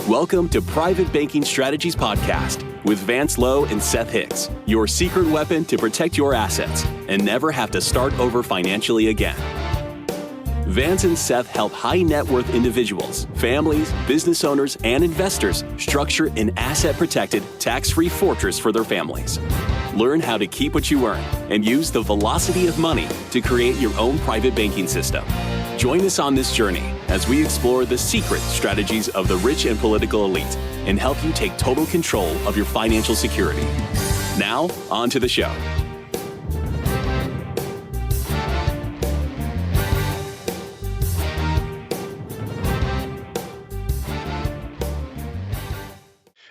Welcome to Private Banking Strategies Podcast with Vance, Lowe, and Seth Hicks, your secret weapon to protect your assets and never have to start over financially again. Vance and Seth help high net worth individuals, families, business owners, and investors structure an asset-protected, tax-free fortress for their families. Learn how to keep what you earn and use the velocity of money to create your own private banking system. Join us on this journey as we explore the secret strategies of the rich and political elite and help you take total control of your financial security. Now, on to the show.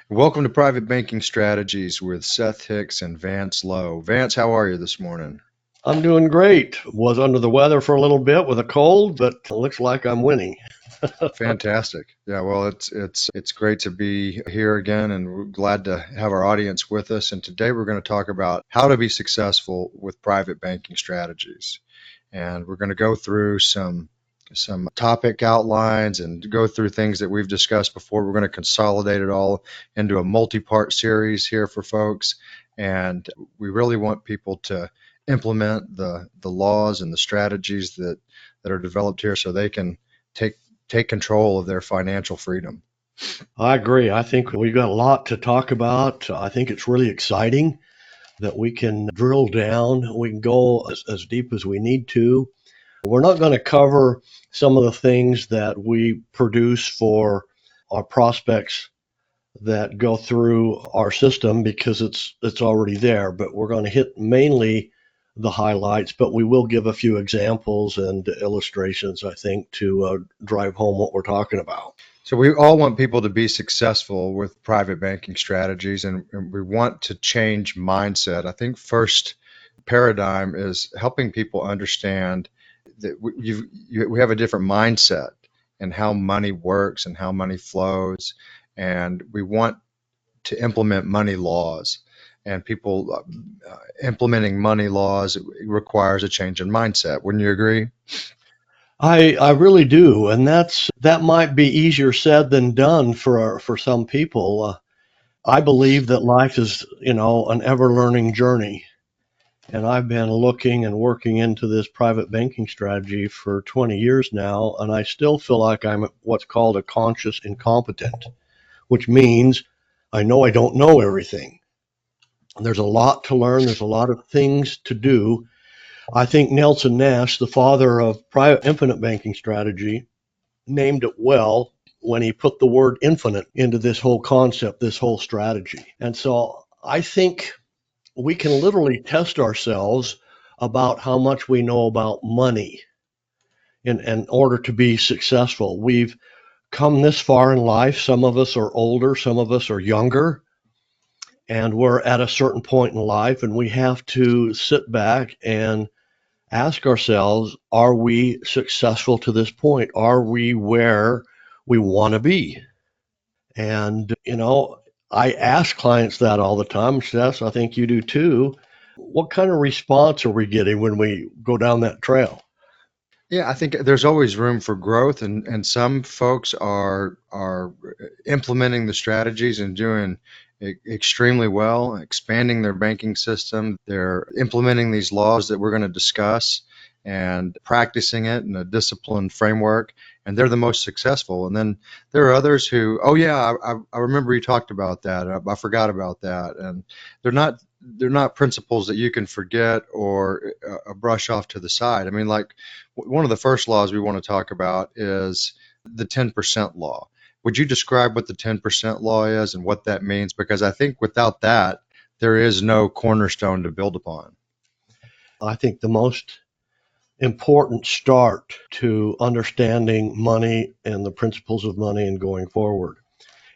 Welcome to Private Banking Strategies with Seth Hicks and Vance Lowe. Vance, how are you this morning? I'm doing great. Was under the weather for a little bit with a cold, but it looks like I'm winning. Fantastic. Yeah, well, it's great to be here again, and we're glad to have our audience with us. And today we're going to talk about how to be successful with private banking strategies. And we're going to go through some topic outlines and go through things that we've discussed before. We're going to consolidate it all into a multi-part series here for folks. And we really want people to implement the laws and the strategies that are developed here so they can take control of their financial freedom. I agree. I think we've got a lot to talk about. I think it's really exciting that we can drill down. We can go as deep as we need to. We're not going to cover some of the things that we produce for our prospects that go through our system because it's already there, but we're going to hit mainly the highlights, but we will give a few examples and illustrations, I think, to drive home what we're talking about. So we all want people to be successful with private banking strategies, and we want to change mindset. I think first paradigm is helping people understand that we have a different mindset and how money works and how money flows, and we want to implement money laws. And people implementing money laws requires a change in mindset. Wouldn't you agree? I really do, and that might be easier said than done for some people. I believe that life is, an ever-learning journey, and I've been looking and working into this private banking strategy for 20 years now, and I still feel like I'm what's called a conscious incompetent, which means I know I don't know everything. There's a lot to learn. There's a lot of things to do. I think Nelson Nash, the father of private infinite banking strategy, named it well when he put the word infinite into this whole concept, this whole strategy. And so I think we can literally test ourselves about how much we know about money in order to be successful. We've come this far in life. Some of us are older, some of us are younger. And we're at a certain point in life, and we have to sit back and ask ourselves, are we successful to this point? Are we where we want to be? And, I ask clients that all the time. Seth, I think you do too. What kind of response are we getting when we go down that trail? Yeah, I think there's always room for growth, and some folks are implementing the strategies and doing extremely well, expanding their banking system. They're implementing these laws that we're going to discuss and practicing it in a disciplined framework, and they're the most successful. And then there are others who, oh yeah, I remember you talked about that. I forgot about that. And they're not principles that you can forget or brush off to the side. I mean, like one of the first laws we want to talk about is the 10% law. Would you describe what the 10% law is and what that means? Because I think without that, there is no cornerstone to build upon. I think the most important start to understanding money and the principles of money and going forward.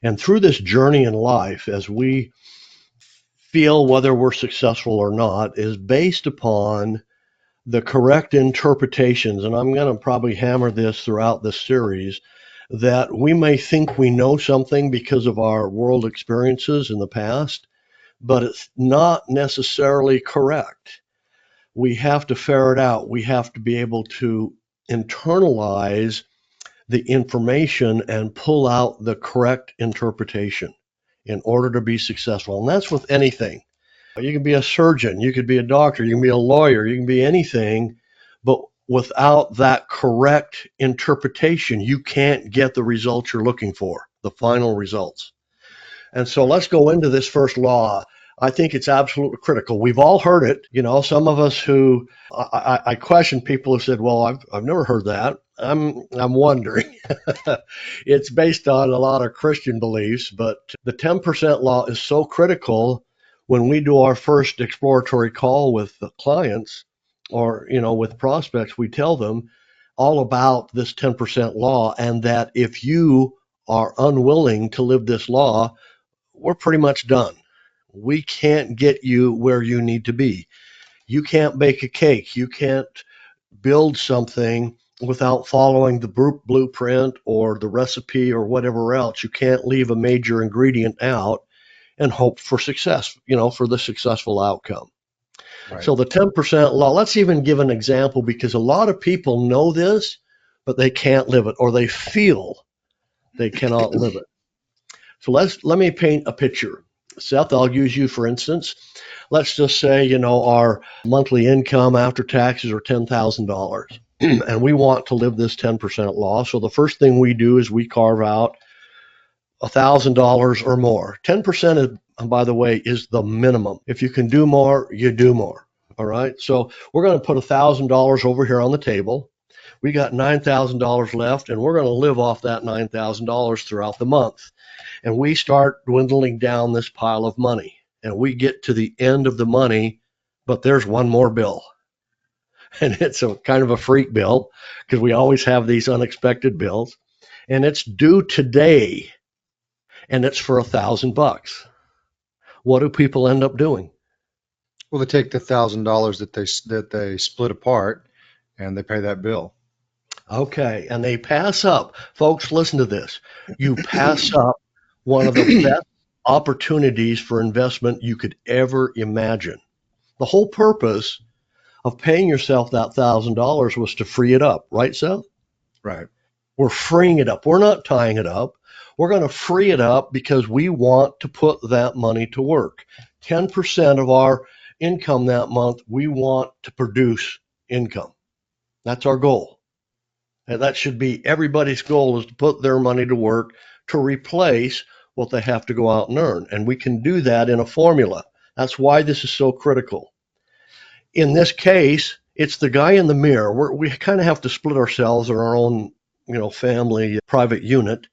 And through this journey in life, as we feel whether we're successful or not, is based upon the correct interpretations. And I'm going to probably hammer this throughout this series, that we may think we know something because of our world experiences in the past, but it's not necessarily correct. We have to ferret out. We have to be able to internalize the information and pull out the correct interpretation in order to be successful. And that's with anything. You can be a surgeon, you could be a doctor, you can be a lawyer, you can be anything, but without that correct interpretation, you can't get the results you're looking for, the final results. And so let's go into this first law. I think it's absolutely critical. We've all heard it. Some of us who I question people who said, "Well, I've never heard that." I'm wondering. It's based on a lot of Christian beliefs, but the 10% law is so critical when we do our first exploratory call with the clients or with prospects. We tell them all about this 10% law, and that if you are unwilling to live this law, we're pretty much done. We can't get you where you need to be. You can't bake a cake. You can't build something without following the blueprint or the recipe or whatever else. You can't leave a major ingredient out and hope for success, for the successful outcome. Right. So the 10% law, let's even give an example, because a lot of people know this, but they can't live it, or they feel they cannot live it. So let me paint a picture. Seth, I'll use you for instance. Let's just say, our monthly income after taxes are $10,000 and we want to live this 10% law. So the first thing we do is we carve out $1,000 or more. 10% is, by the way, is the minimum. If you can do more, you do more. All right. So we're going to put $1,000 over here on the table. We got $9,000 left, and we're going to live off that $9,000 throughout the month. And we start dwindling down this pile of money, and we get to the end of the money, but there's one more bill. And it's a kind of a freak bill, because we always have these unexpected bills, and it's due today, and it's for $1,000. What do people end up doing? Well, they take the $1,000 that they split apart, and they pay that bill. Okay, and they pass up. Folks, listen to this. You pass up one of the best opportunities for investment you could ever imagine. The whole purpose of paying yourself that $1,000 was to free it up, right, Seth? Right. We're freeing it up. We're not tying it up. We're going to free it up because we want to put that money to work. 10% of our income that month, we want to produce income. That's our goal. And that should be everybody's goal, is to put their money to work to replace what they have to go out and earn. And we can do that in a formula. That's why this is so critical. In this case, it's the guy in the mirror. We kind of have to split ourselves in our own, family private unit.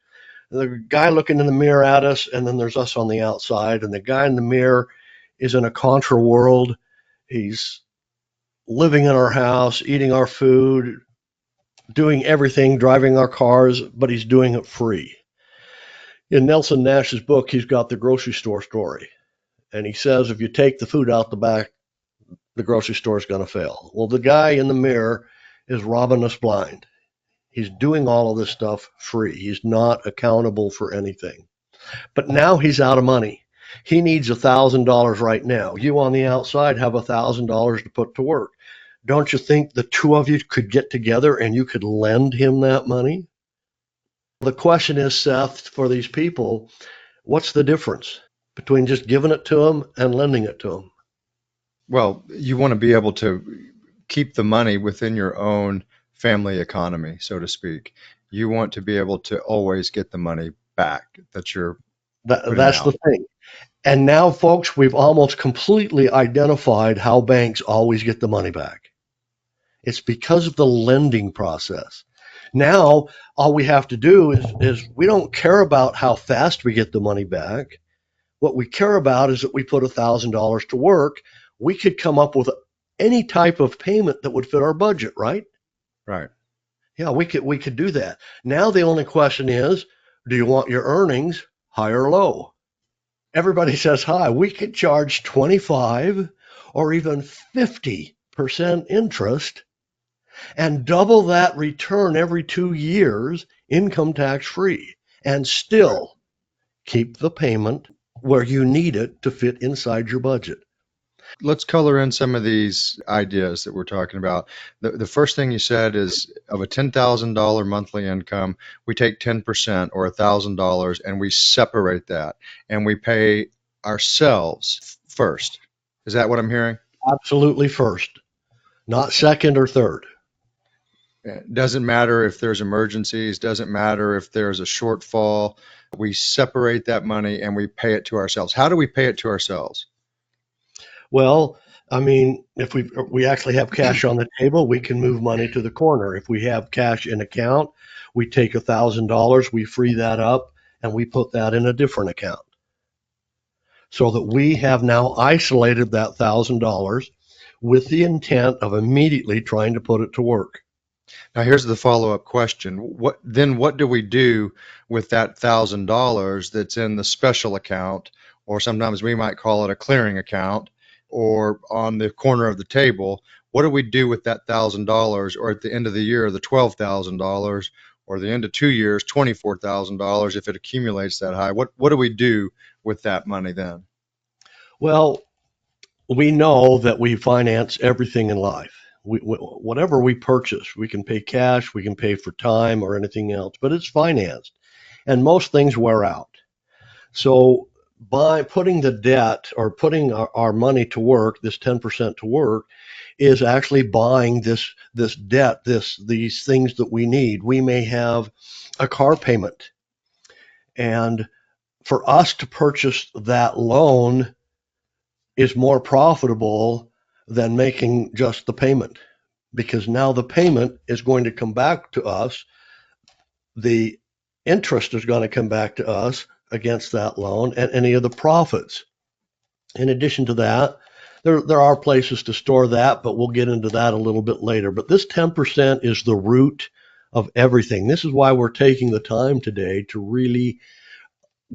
The guy looking in the mirror at us, and then there's us on the outside. And the guy in the mirror is in a contra world. He's living in our house, eating our food, doing everything, driving our cars, but he's doing it free. In Nelson Nash's book, he's got the grocery store story. And he says, if you take the food out the back, the grocery store is going to fail. Well, the guy in the mirror is robbing us blind. He's doing all of this stuff free. He's not accountable for anything. But now he's out of money. He needs $1,000 right now. You on the outside have $1,000 to put to work. Don't you think the two of you could get together and you could lend him that money? The question is, Seth, for these people, what's the difference between just giving it to them and lending it to them? Well, you want to be able to keep the money within your own family economy, so to speak. You want to be able to always get the money back that you're putting That's out. the thing. And now, folks, we've almost completely identified how banks always get the money back. It's because of the lending process. Now, all we have to do is we don't care about how fast we get the money back. What we care about is that we put $1,000 to work. We could come up with any type of payment that would fit our budget, right? Right. Yeah, we could do that. Now the only question is, do you want your earnings high or low? Everybody says high. We could charge 25 or even 50% interest and double that return every 2 years, income tax free, and still keep the payment where you need it to fit inside your budget. Let's color in some of these ideas that we're talking about. The first thing you said is of a $10,000 monthly income, we take 10% or $1,000 and we separate that and we pay ourselves first. Is that what I'm hearing? Absolutely first, not second or third. It doesn't matter if there's emergencies, doesn't matter if there's a shortfall. We separate that money and we pay it to ourselves. How do we pay it to ourselves? Well, I mean, if we actually have cash on the table, we can move money to the corner. If we have cash in account, we take $1,000, we free that up, and we put that in a different account, so that we have now isolated that $1,000 with the intent of immediately trying to put it to work. Now, here's the follow-up question. What do we do with that $1,000 that's in the special account, or sometimes we might call it a clearing account, or on the corner of the table? What do we do with that $1,000, or at the end of the year, the $12,000, or the end of 2 years, $24,000 if it accumulates that high? What do we do with that money then? Well, we know that we finance everything in life. Whatever we purchase, we can pay cash, we can pay for time or anything else, but it's financed. And most things wear out. So by putting the debt or putting our money to work, this 10% to work, is actually buying this debt, these things that we need. We may have a car payment, and for us to purchase that loan is more profitable than making just the payment, because now the payment is going to come back to us. The interest is going to come back to us against that loan and any of the profits. In addition to that, there are places to store that, but we'll get into that a little bit later. But this 10% is the root of everything. This is why we're taking the time today to really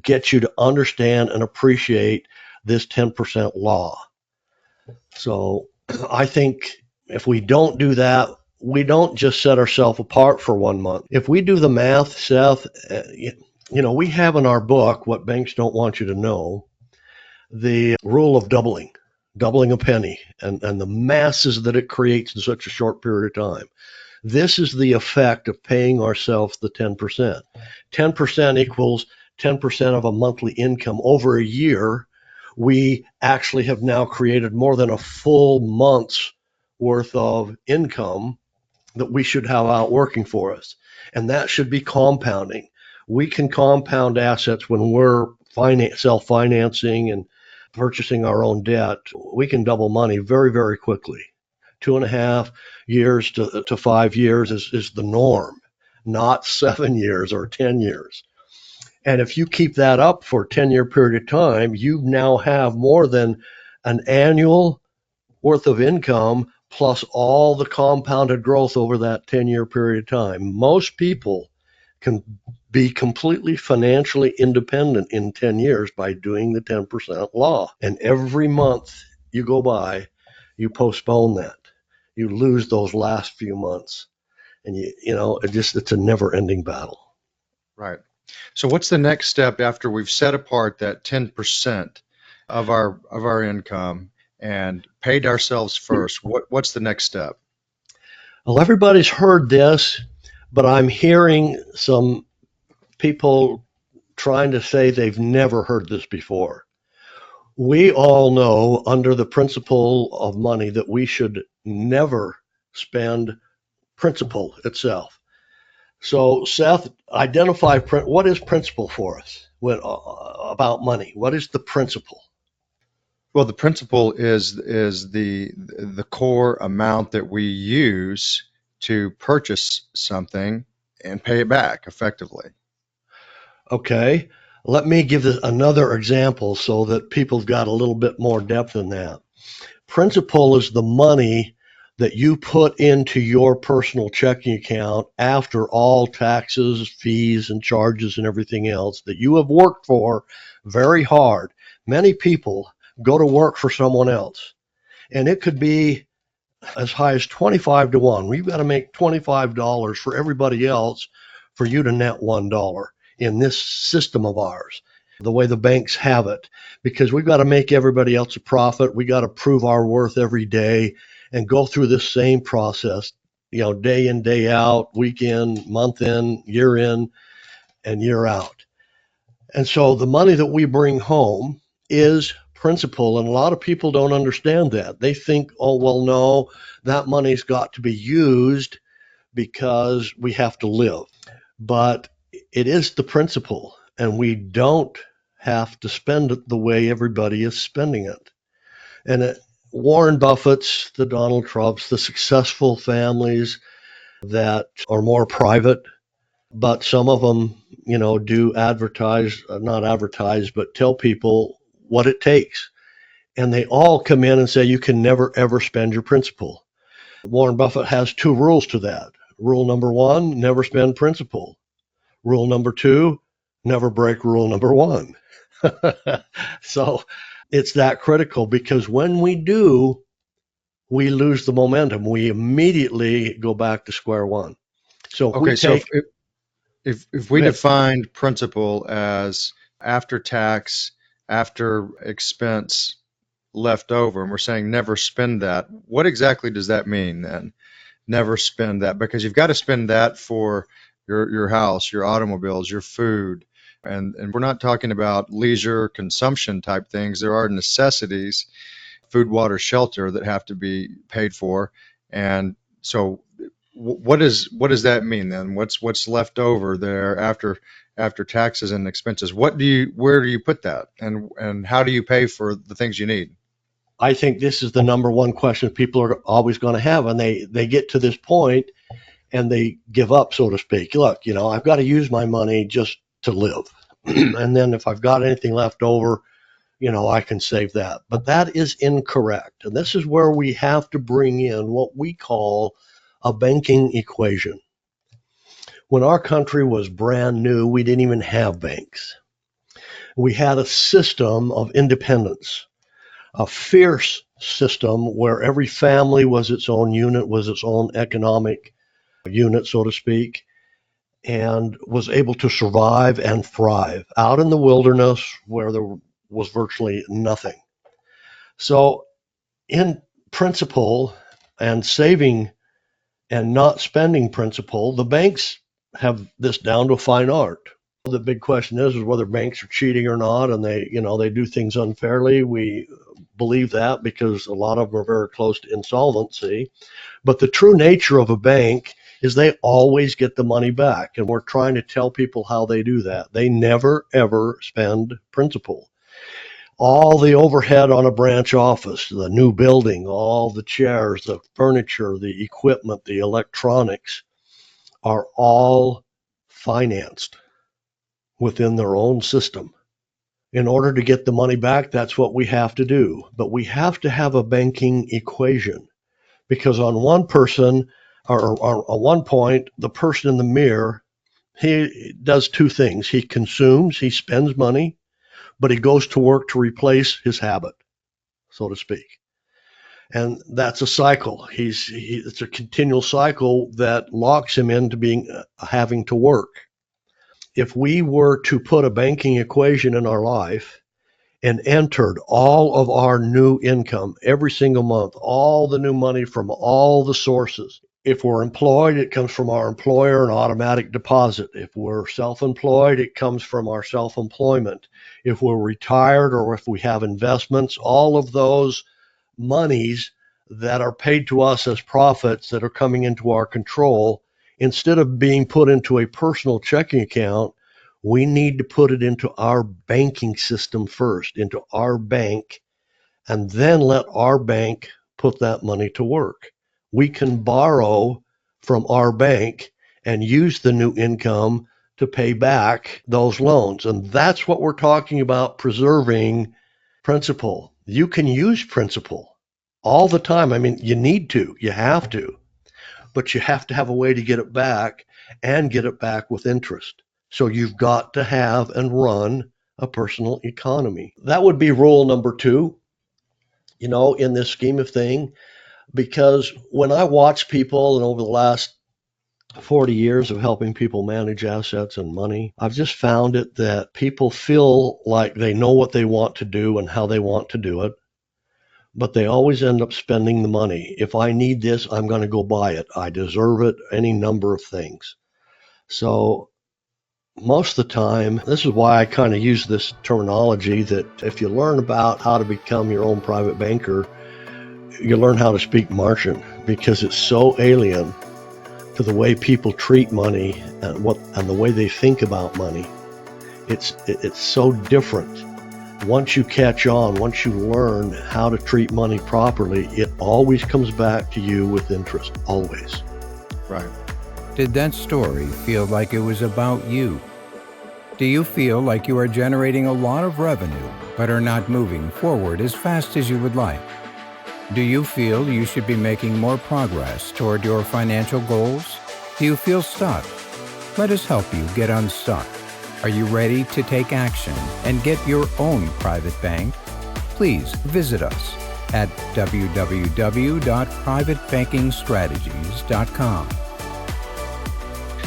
get you to understand and appreciate this 10% law. So I think if we don't do that, we don't just set ourselves apart for 1 month. If we do the math, Seth, we have in our book, What Banks Don't Want You to Know, the rule of doubling a penny, and the masses that it creates in such a short period of time. This is the effect of paying ourselves the 10%. 10% equals 10% of a monthly income over a year. We actually have now created more than a full month's worth of income that we should have out working for us. And that should be compounding. We can compound assets when we're self-financing and purchasing our own debt. We can double money very, very quickly. 2.5 years to 5 years is the norm, not 7 years or 10 years. And if you keep that up for a 10-year period of time, you now have more than an annual worth of income plus all the compounded growth over that 10-year period of time. Most people can be completely financially independent in 10 years by doing the 10% law. And every month you go by, you postpone that. You lose those last few months. And it's a never-ending battle. Right. So what's the next step after we've set apart that 10% of our income and paid ourselves first? What's the next step? Well, everybody's heard this, but I'm hearing some people trying to say they've never heard this before. We all know under the principle of money that we should never spend principal itself. So, Seth, identify what is principle for us about money. What is the principle? Well, the principle is the core amount that we use to purchase something and pay it back effectively. Okay, let me give this another example so that people've got a little bit more depth in that. Principal is the money that you put into your personal checking account after all taxes, fees, and charges and everything else that you have worked for very hard. Many people go to work for someone else, and it could be as high as 25 to 1. We've got to make $25 for everybody else for you to net $1 in this system of ours. the way the banks have it, because we've got to make everybody else a profit. We got to prove our worth every day and go through this same process, day in, day out, week in, month in, and year out. And so the money that we bring home is principal, and a lot of people don't understand that. They think, oh, well, no, that money's got to be used because we have to live. But it is the principal, and we don't have to spend it the way everybody is spending it. And Warren Buffett's, the Donald Trumps, the successful families that are more private, but some of them, do advertise, not advertise, but tell people what it takes. And they all come in and say, you can never, ever spend your principal. Warren Buffett has 2 rules to that. Rule number 1, never spend principal. Rule number 2, never break rule number 1. So it's that critical, because when we do, we lose the momentum. We immediately go back to square one. So if Okay, so take, if we defined principal as after tax, after expense left over, and we're saying never spend that, what exactly does that mean then? Never spend that, because you've got to spend that for your house, your automobiles, your food, and we're not talking about leisure consumption type things. There are necessities, food, water, shelter, that have to be paid for. And so what does that mean then? What's left over there after taxes and expenses? Where do you put that, and how do you pay for the things you need? I think this is the number one question people are always going to have, and they get to this point and they give up, so to speak. Look, I've got to use my money just to live. And then if I've got anything left over, I can save that. But that is incorrect. And this is where we have to bring in what we call a banking equation. When our country was brand new, we didn't even have banks. We had a system of independence, a fierce system where every family was its own unit, was its own economic unit, so to speak, and was able to survive and thrive out in the wilderness where there was virtually nothing. So in principle and saving and not spending principle, the banks have this down to a fine art. The big question is whether banks are cheating or not, and they do things unfairly. We believe that because a lot of them are very close to insolvency. But the true nature of a bank is they always get the money back, and we're trying to tell people how they do that. They never, ever spend principal. All the overhead on a branch office, the new building, all the chairs, the furniture, the equipment, the electronics are all financed within their own system. In order to get the money back, that's what we have to do. But we have to have a banking equation, because on one person, or on one point, the person in the mirror, he does 2 things. He consumes, he spends money, but he goes to work to replace his habit, so to speak. And that's a cycle. It's a continual cycle that locks him into having to work. If we were to put a banking equation in our life and entered all of our new income every single month, all the new money from all the sources. If we're employed, it comes from our employer, an automatic deposit. If we're self-employed, it comes from our self-employment. If we're retired or if we have investments, all of those monies that are paid to us as profits that are coming into our control, instead of being put into a personal checking account, we need to put it into our banking system first, into our bank, and then let our bank put that money to work. We can borrow from our bank and use the new income to pay back those loans. And that's what we're talking about, preserving principal. You can use principal all the time. I mean, you need to, you have to, but you have to have a way to get it back and get it back with interest. So you've got to have and run a personal economy. That would be rule number 2, in this scheme of thing, because when I watch people, and over the last 40 years of helping people manage assets and money, I've just found it that people feel like they know what they want to do and how they want to do it, but they always end up spending the money. If I need this, I'm going to go buy it. I deserve it, any number of things. So most of the time, this is why I kind of use this terminology that if you learn about how to become your own private banker, you learn how to speak Martian, because it's so alien to the way people treat money and the way they think about money. It's so different. Once you catch on, once you learn how to treat money properly, it always comes back to you with interest, always. Right. Did that story feel like it was about you? Do you feel like you are generating a lot of revenue but are not moving forward as fast as you would like? Do you feel you should be making more progress toward your financial goals? Do you feel stuck? Let us help you get unstuck. Are you ready to take action and get your own private bank? Please visit us at www.privatebankingstrategies.com.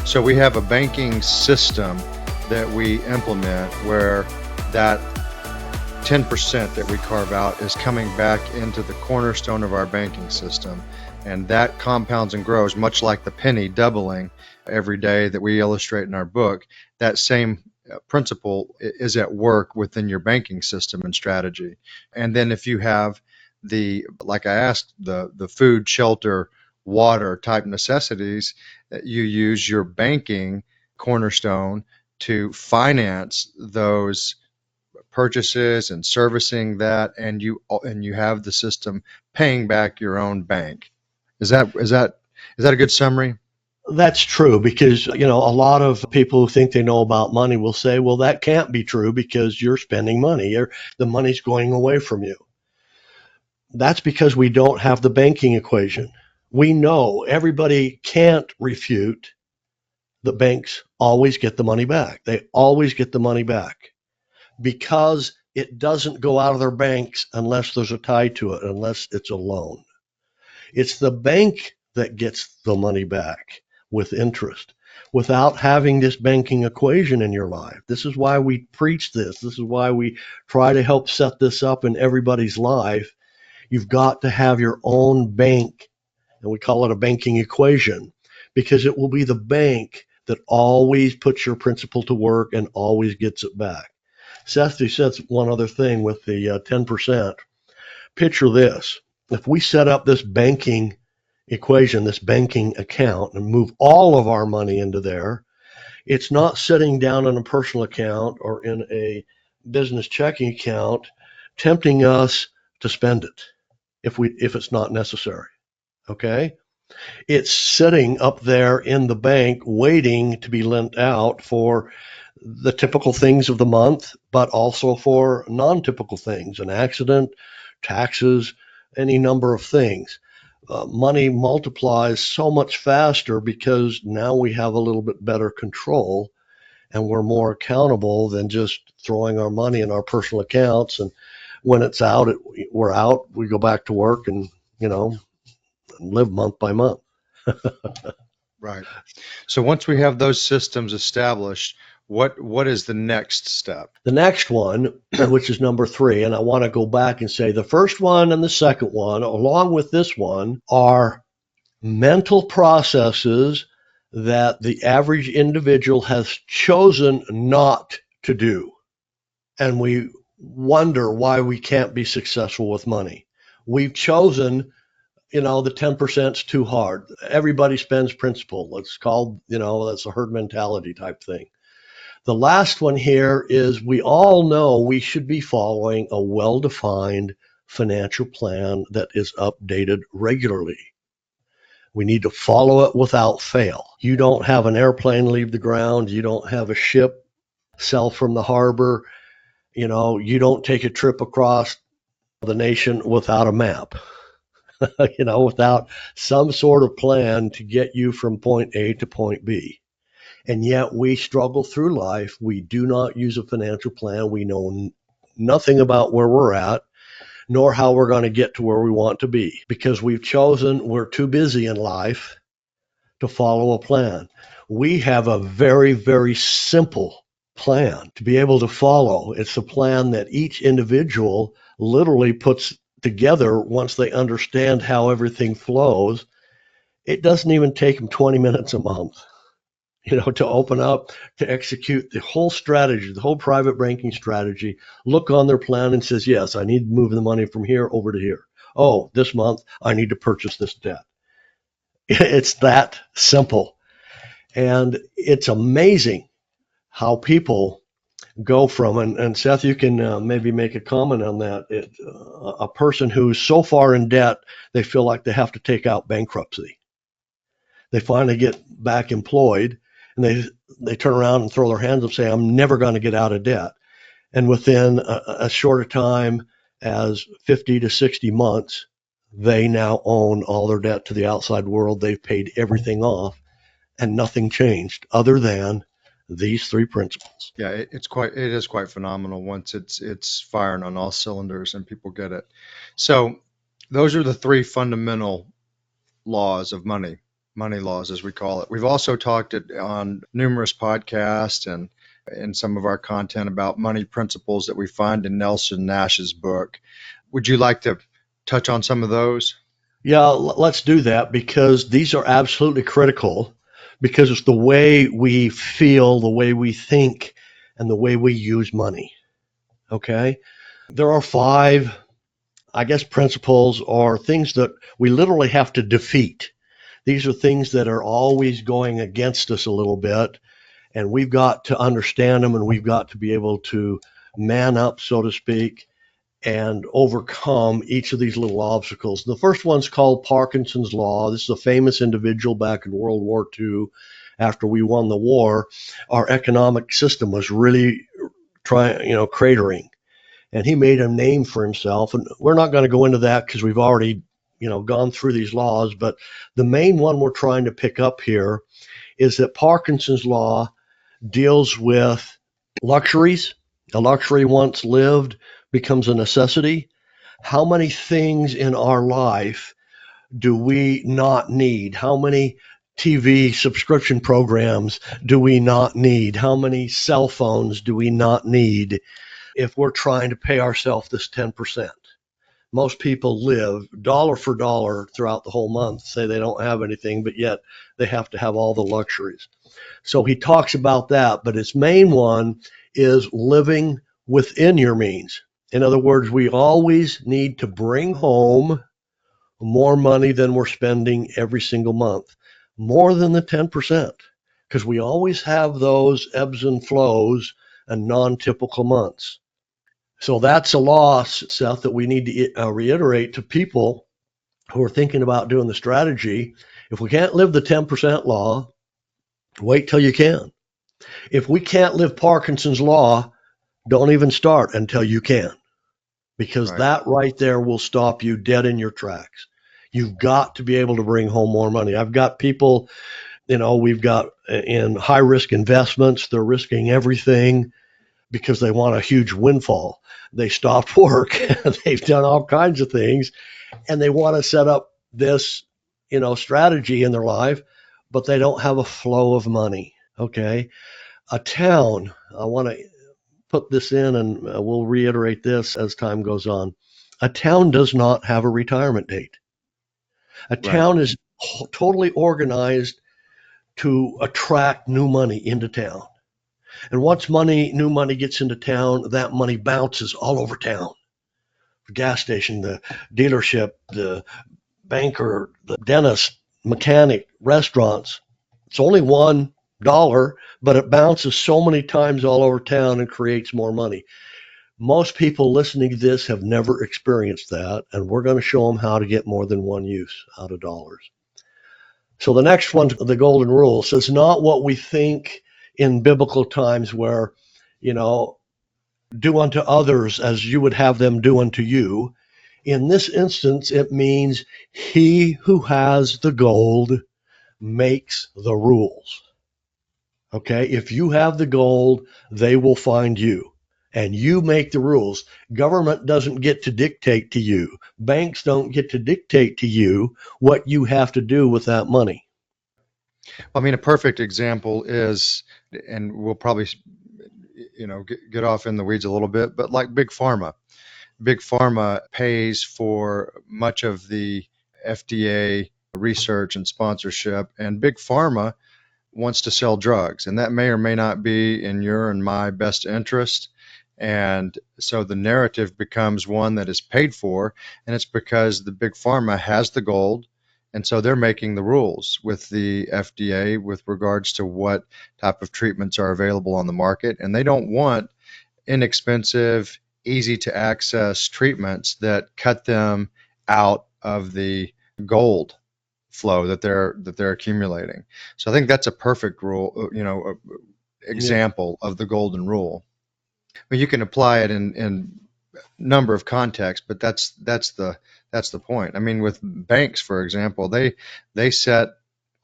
So we have a banking system that we implement where that 10% that we carve out is coming back into the cornerstone of our banking system. And that compounds and grows, much like the penny doubling every day that we illustrate in our book. That same principle is at work within your banking system and strategy. And then if you have like I asked, the food, shelter, water type necessities, you use your banking cornerstone to finance those purchases and servicing that, and you have the system paying back your own bank. Is that a good summary? That's true, because a lot of people who think they know about money will say, well, that can't be true because you're spending money, or the money's going away from you. That's because we don't have the banking equation. We know everybody can't refute the banks always get the money back. They always get the money back because it doesn't go out of their banks unless there's a tie to it, unless it's a loan. It's the bank that gets the money back with interest without having this banking equation in your life. This is why we preach this. This is why we try to help set this up in everybody's life. You've got to have your own bank, and we call it a banking equation, because it will be the bank that always puts your principal to work and always gets it back. Seth, you said one other thing with the 10%. Picture this. If we set up this banking equation, this banking account, and move all of our money into there, it's not sitting down in a personal account or in a business checking account tempting us to spend it if it's not necessary. Okay? It's sitting up there in the bank waiting to be lent out for the typical things of the month, but also for non-typical things, an accident, taxes, any number of things. Money multiplies so much faster because now we have a little bit better control and we're more accountable than just throwing our money in our personal accounts. And when it's out, we're out, we go back to work and, live month by month. Right. So once we have those systems established, what is the next step? The next one, which is number 3, and I want to go back and say the first one and the second one, along with this one, are mental processes that the average individual has chosen not to do. And we wonder why we can't be successful with money. We've chosen the 10% is too hard. Everybody spends principal. It's called, that's a herd mentality type thing. The last one here is we all know we should be following a well-defined financial plan that is updated regularly. We need to follow it without fail. You don't have an airplane leave the ground. You don't have a ship sail from the harbor. You don't take a trip across the nation without a map. Without some sort of plan to get you from point A to point B. And yet we struggle through life. We do not use a financial plan. We know nothing about where we're at, nor how we're going to get to where we want to be, because we're too busy in life to follow a plan. We have a very, very simple plan to be able to follow. It's a plan that each individual literally puts together once they understand how everything flows. It doesn't even take them 20 minutes a month, to open up, to execute the whole strategy, the whole private banking strategy, look on their plan and says, yes, I need to move the money from here over to here. Oh, this month I need to purchase this debt. It's that simple. And it's amazing how people go from, and Seth, you can maybe make a comment on that. A person who's so far in debt, they feel like they have to take out bankruptcy. They finally get back employed, and they turn around and throw their hands up and say, I'm never going to get out of debt. And within a shorter time as 50 to 60 months, they now own all their debt to the outside world. They've paid everything off, and nothing changed other than these three principles. Yeah, it is quite phenomenal once it's firing on all cylinders and people get it. So those are the three fundamental laws of money laws, as we call it. We've also talked on numerous podcasts and in some of our content about money principles that we find in Nelson Nash's book. Would you like to touch on some of those? Yeah, let's do that, because these are absolutely critical, because it's the way we feel, the way we think, and the way we use money. Okay? There are 5, principles or things that we literally have to defeat. These are things that are always going against us a little bit, and we've got to understand them, and we've got to be able to man up, so to speak, and overcome each of these little obstacles. The first one's called Parkinson's Law. This is a famous individual back in World War II. After we won the war, our economic system was really cratering, and he made a name for himself. And we're not going to go into that because we've already gone through these laws, but the main one we're trying to pick up here is that Parkinson's Law deals with luxuries. A luxury once lived becomes a necessity. How many things in our life do we not need? How many TV subscription programs do we not need? How many cell phones do we not need if we're trying to pay ourselves this 10%? Most people live dollar for dollar throughout the whole month, say they don't have anything, but yet they have to have all the luxuries. So he talks about that, but his main one is living within your means. In other words, we always need to bring home more money than we're spending every single month, more than the 10%, because we always have those ebbs and flows and non-typical months. So that's a loss, Seth, that we need to reiterate to people who are thinking about doing the strategy. If we can't live the 10% law, wait till you can. If we can't live Parkinson's Law, don't even start until you can, because that right there will stop you dead in your tracks. You've got to be able to bring home more money. I've got people, we've got in high risk investments, they're risking everything because they want a huge windfall. They stopped work, they've done all kinds of things, and they want to set up this, strategy in their life, but they don't have a flow of money. Okay. A town, I want to put this in, and we'll reiterate this as time goes on. A town does not have a retirement date. A town is totally organized to attract new money into town. And once new money gets into town, that money bounces all over town. The gas station, the dealership, the banker, the dentist, mechanic, restaurants. It's only $1, but it bounces so many times all over town and creates more money. Most people listening to this have never experienced that, and we're going to show them how to get more than one use out of dollars. So the next one's the golden rule. So it's not what we think in biblical times where, do unto others as you would have them do unto you. In this instance, it means he who has the gold makes the rules. Okay, if you have the gold, they will find you, and you make the rules. Government doesn't get to dictate to you. Banks don't get to dictate to you what you have to do with that money. I mean, a perfect example is, and we'll probably, get off in the weeds a little bit, but like Big Pharma. Big Pharma pays for much of the FDA research and sponsorship, and Big Pharma wants to sell drugs, and that may or may not be in your and my best interest. And so the narrative becomes one that is paid for, and it's because the big pharma has the gold. And so they're making the rules with the FDA with regards to what type of treatments are available on the market. And they don't want inexpensive, easy to access treatments that cut them out of the gold flow that they're accumulating. So I think that's a perfect rule, Yeah. example of the golden rule. I mean, you can apply it in number of contexts, but that's the point. I mean, with banks, for example, they set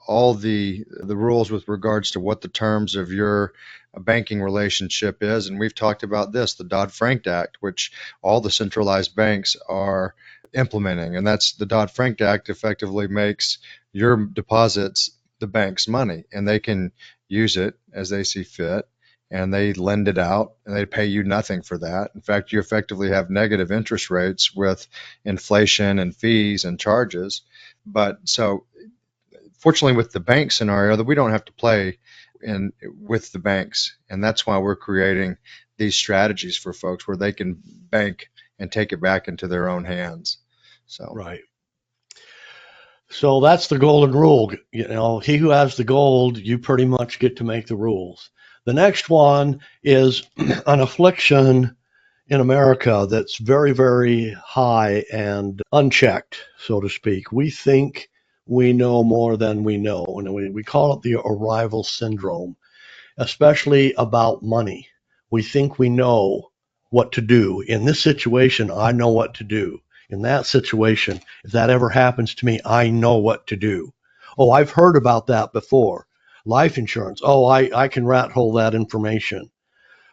all the rules with regards to what the terms of your banking relationship is, and we've talked about this, the Dodd-Frank Act, which all the centralized banks are implementing, and that's the Dodd-Frank Act effectively makes your deposits the bank's money, and they can use it as they see fit, and they lend it out, and they pay you nothing for that. In fact, you effectively have negative interest rates with inflation and fees and charges. But so fortunately with the bank scenario that we don't have to play in with the banks, and that's why we're creating these strategies for folks where they can bank and take it back into their own hands. So Right. So that's the golden rule. He who has the gold, you pretty much get to make the rules. The next one is an affliction in America that's very, very high and unchecked, so to speak. We think we know more than we know, and we call it the arrival syndrome, especially about money. We think we know what to do. In this situation, I know what to do. In that situation, if that ever happens to me, I know what to do. Oh, I've heard about that before. Life insurance. Oh, I can rat hole that information.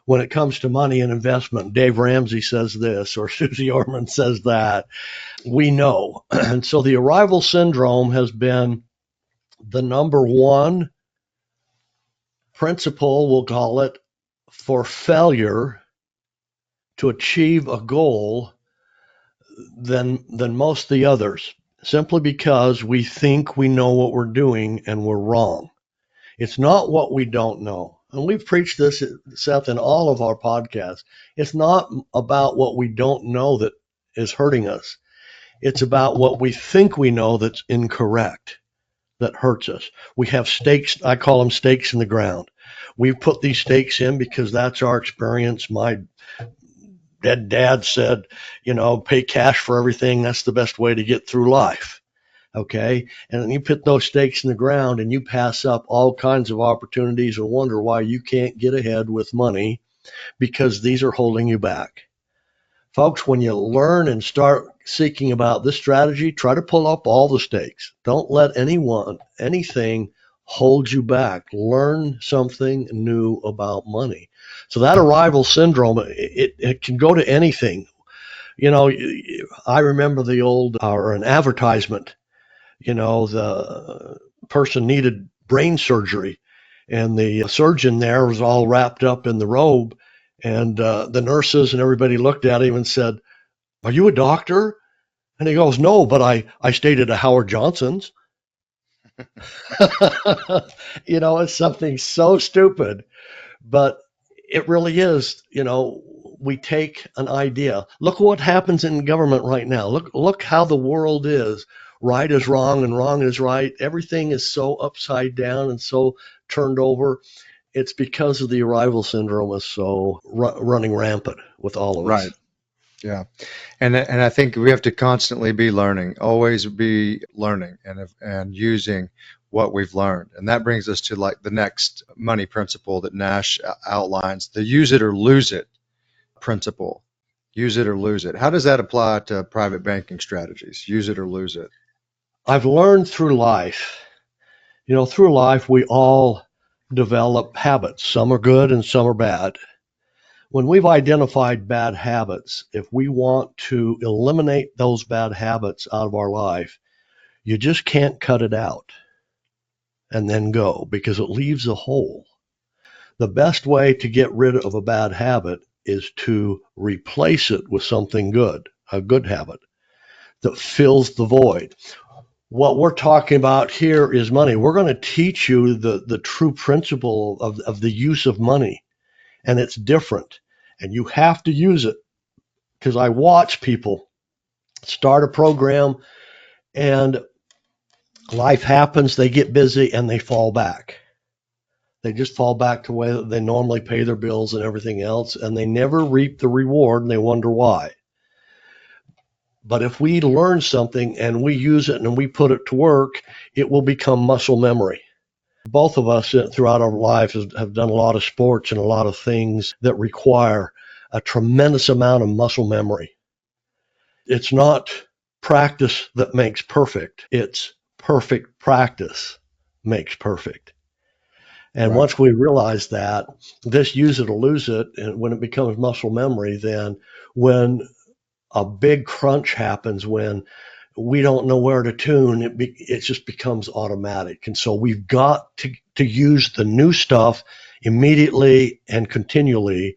When it comes to money and investment, Dave Ramsey says this or Susie Orman says that. We know. And so the arrival syndrome has been the number one principle, we'll call it, for failure to achieve a goal than most of the others, simply because we think we know what we're doing and we're wrong. It's not what we don't know. And we've preached this, Seth, in all of our podcasts. It's not about what we don't know that is hurting us. It's about what we think we know that's incorrect, that hurts us. We have stakes, I call them stakes in the ground. We've put these stakes in because that's our experience. My dead dad said, pay cash for everything. That's the best way to get through life. Okay. And then you put those stakes in the ground and you pass up all kinds of opportunities and wonder why you can't get ahead with money because these are holding you back. Folks, when you learn and start seeking about this strategy, try to pull up all the stakes. Don't let anything hold you back. Learn something new about money. So that arrival syndrome, it can go to anything. I remember an advertisement, the person needed brain surgery and the surgeon there was all wrapped up in the robe. And the nurses and everybody looked at him and said, "Are you a doctor?" And he goes, "No, but I stayed at a Howard Johnson's." It's something so stupid, but it really is. We take an idea. Look what happens in government right now. Look how the world is. Right is wrong and wrong is right. Everything is so upside down and so turned over. It's because of the arrival syndrome is so running rampant with all of us. right, yeah, and I think we have to constantly be learning, always be learning, and using what we've learned, and that brings us to like the next money principle that Nash outlines, the use it or lose it principle. Use it or lose it. How does that apply to private banking strategies? Use it or lose it. I've learned through life, through life we all develop habits. Some are good and some are bad. When we've identified bad habits, if we want to eliminate those bad habits out of our life, you just can't cut it out. and then go, because it leaves a hole. The best way to get rid of a bad habit is to replace it with something good, a good habit that fills the void. What we're talking about here is money. We're going to teach you the true principle of the use of money, and it's different. And you have to use it, because I watch people start a program and life happens, they get busy, and they fall back. They just fall back to the way that they normally pay their bills and everything else, and they never reap the reward, and they wonder why. But if we learn something and we use it and we put it to work, it will become muscle memory. Both of us throughout our lives have done a lot of sports and a lot of things that require a tremendous amount of muscle memory. It's not practice that makes perfect. It's perfect practice makes perfect. And Right. once we realize that, this use it or lose it, and when it becomes muscle memory, then when a big crunch happens, when we don't know where to tune, it just becomes automatic. And so we've got to use the new stuff immediately and continually,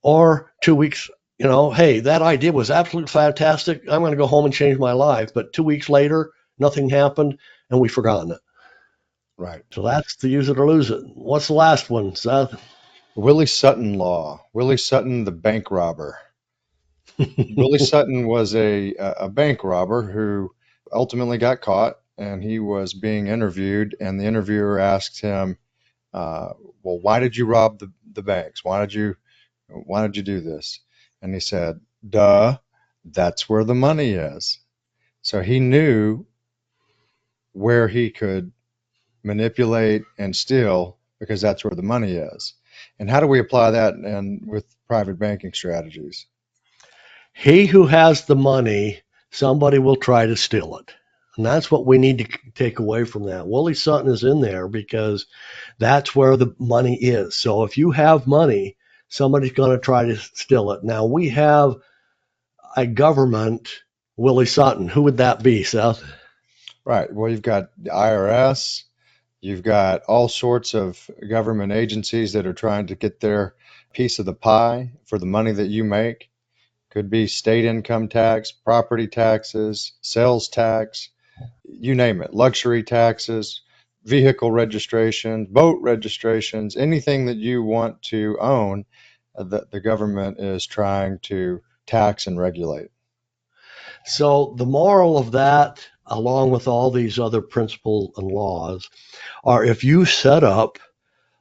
or 2 weeks, hey, that idea was absolutely fantastic. I'm going to go home and change my life. But 2 weeks later, nothing happened and we've forgotten it. Right. So that's the use it or lose it. What's the last one, Seth? Willie Sutton law. Willie Sutton, the bank robber. Willie Sutton was a bank robber who ultimately got caught, and he was being interviewed, and the interviewer asked him, well, why did you rob the banks? Why did you do this? And he said, duh, that's where the money is. So he knew where he could manipulate and steal, because that's where the money is. And how do we apply that with private banking strategies? He who has the money, somebody will try to steal it. And that's what we need to take away from that. Willie Sutton is in there because that's where the money is. So if you have money, somebody's going to try to steal it. Now, we have a government, Willie Sutton. Who would that be, Seth? Right. Well, you've got the IRS, you've got all sorts of government agencies that are trying to get their piece of the pie for the money that you make. Could be state income tax, property taxes, sales tax, you name it, luxury taxes, vehicle registrations, boat registrations, anything that you want to own, the government is trying to tax and regulate. So the moral of that, along with all these other principles and laws, are if you set up,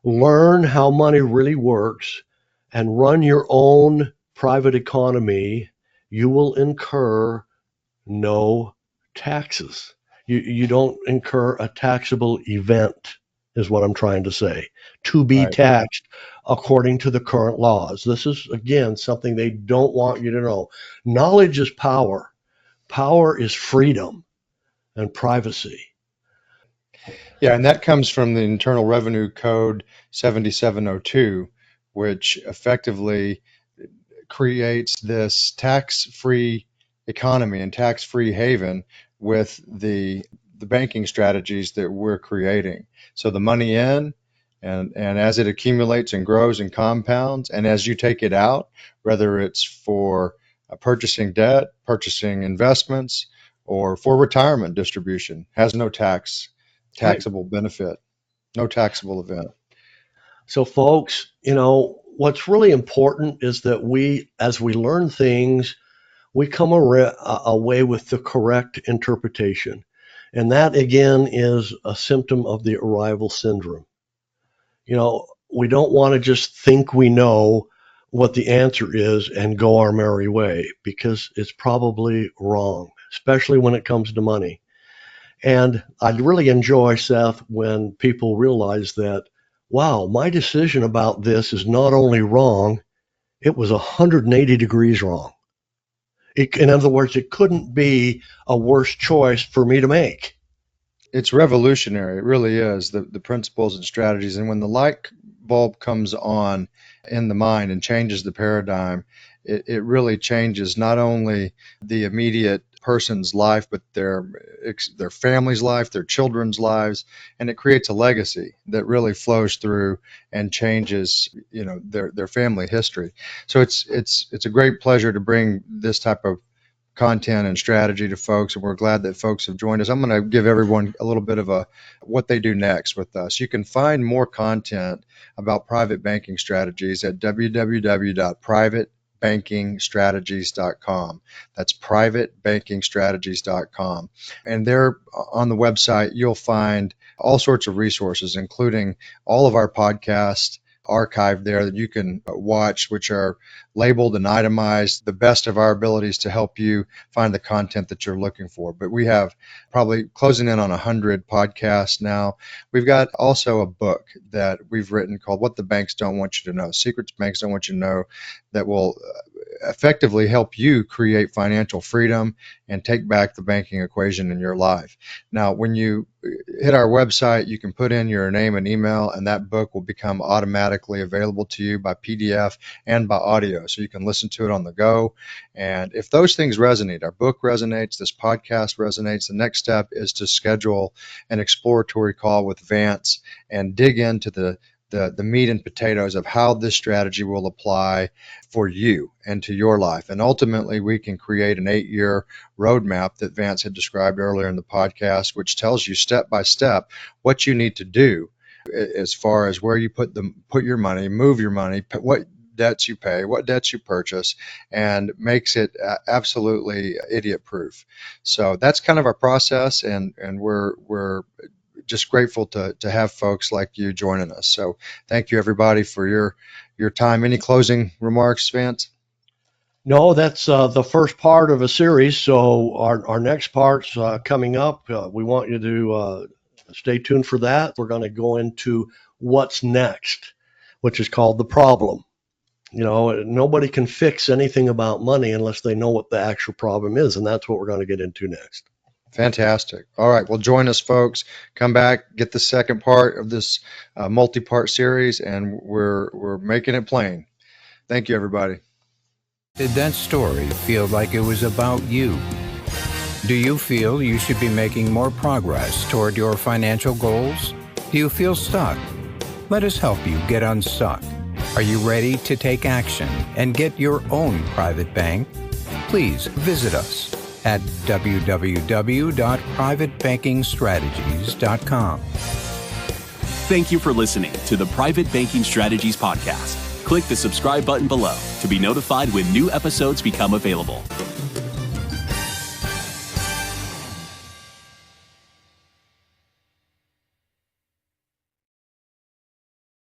learn how money really works, and run your own private economy, you will incur no taxes. You don't incur a taxable event, is what I'm trying to say, to be Right. taxed according to the current laws. This is, again, something they don't want you to know. Knowledge is power. Power is freedom and privacy. Yeah, and that comes from the Internal Revenue Code 7702, which effectively creates this tax-free economy and tax-free haven with the banking strategies that we're creating. So the money in, and as it accumulates and grows and compounds, and as you take it out, whether it's for purchasing debt, purchasing investments, or for retirement distribution, has no taxable benefit, no taxable event. So, folks, what's really important is that as we learn things, we come away with the correct interpretation. And that, again, is a symptom of the arrival syndrome. We don't want to just think we know what the answer is and go our merry way, because it's probably wrong, especially when it comes to money. And I really enjoy, Seth, when people realize that, wow, my decision about this is not only wrong, it was 180 degrees wrong. In other words, it couldn't be a worse choice for me to make. It's revolutionary. It really is, the principles and strategies. And when the light bulb comes on in the mind and changes the paradigm, it really changes not only the immediate person's life, but their family's life, their children's lives, and it creates a legacy that really flows through and changes, their family history. So it's a great pleasure to bring this type of content and strategy to folks, and we're glad that folks have joined us. I'm going to give everyone a little bit of what they do next with us. You can find more content about private banking strategies at www.privatebankingstrategies.com. That's privatebankingstrategies.com. And there on the website, you'll find all sorts of resources, including all of our podcasts archived there that you can watch, which are labeled and itemized, the best of our abilities to help you find the content that you're looking for. But we have probably closing in on 100 podcasts now. We've got also a book that we've written called What the Banks Don't Want You to Know, Secrets Banks Don't Want You to Know, that will effectively help you create financial freedom and take back the banking equation in your life. Now, when you hit our website, you can put in your name and email, and that book will become automatically available to you by PDF and by audio, so you can listen to it on the go. And if those things resonate, our book resonates, this podcast resonates, the next step is to schedule an exploratory call with Vance and dig into the meat and potatoes of how this strategy will apply for you and to your life. And ultimately, we can create an 8-year roadmap that Vance had described earlier in the podcast, which tells you step by step what you need to do as far as where you put your money, move your money, what debts you pay, what debts you purchase, and makes it absolutely idiot-proof. So that's kind of our process, and we're just grateful to have folks like you joining us. So thank you, everybody, for your time. Any closing remarks, Vance? No, that's the first part of a series. So our next part's coming up. We want you to stay tuned for that. We're going to go into what's next, which is called the problem. Nobody can fix anything about money unless they know what the actual problem is, and that's what we're going to get into next. Fantastic. All right. Well, join us, folks. Come back, get the second part of this multi-part series, and we're making it plain. Thank you, everybody. Did that story feel like it was about you? Do you feel you should be making more progress toward your financial goals? Do you feel stuck? Let us help you get unstuck. Are you ready to take action and get your own private bank? Please visit us at www.privatebankingstrategies.com. Thank you for listening to the Private Banking Strategies podcast. Click the subscribe button below to be notified when new episodes become available.